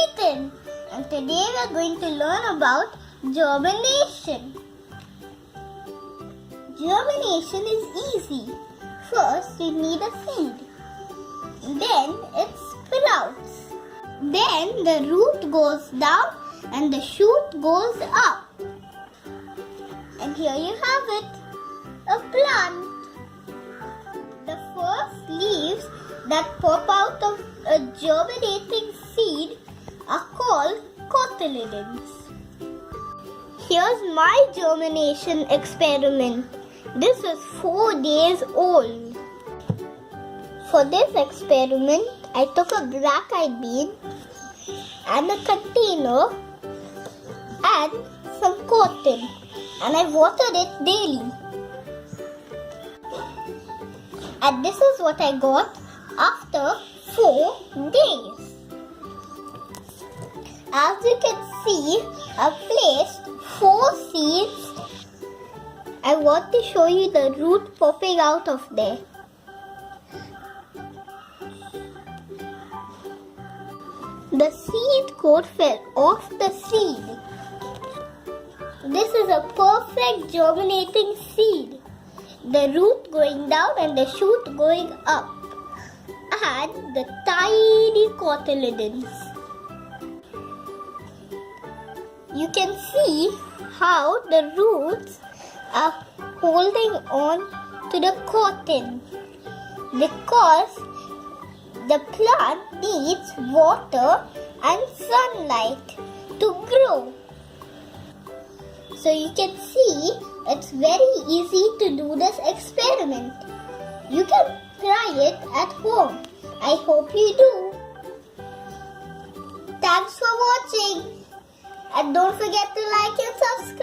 Ethan, and today we are going to learn about germination. Germination is easy. First, you need a seed. Then it sprouts. Then the root goes down and the shoot goes up. And here you have it, a plant. The first leaves that pop out of a germinating seed are called cotyledons. Here's my germination experiment. This is 4 days old. For this experiment, I took a black-eyed bean and a container and some cotton, and I watered it daily. And this is what I got after 4 days. As you can see, I've placed 4 seeds. I want to show you the root popping out of there. The seed coat fell off the seed. This is a perfect germinating seed. The root going down and the shoot going up. And the tiny cotyledons. You can see how the roots are holding on to the cotton because the plant needs water and sunlight to grow. So you can see it's very easy to do this experiment. You can try it at home. I hope you do. Thanks for watching. And don't forget to like and subscribe.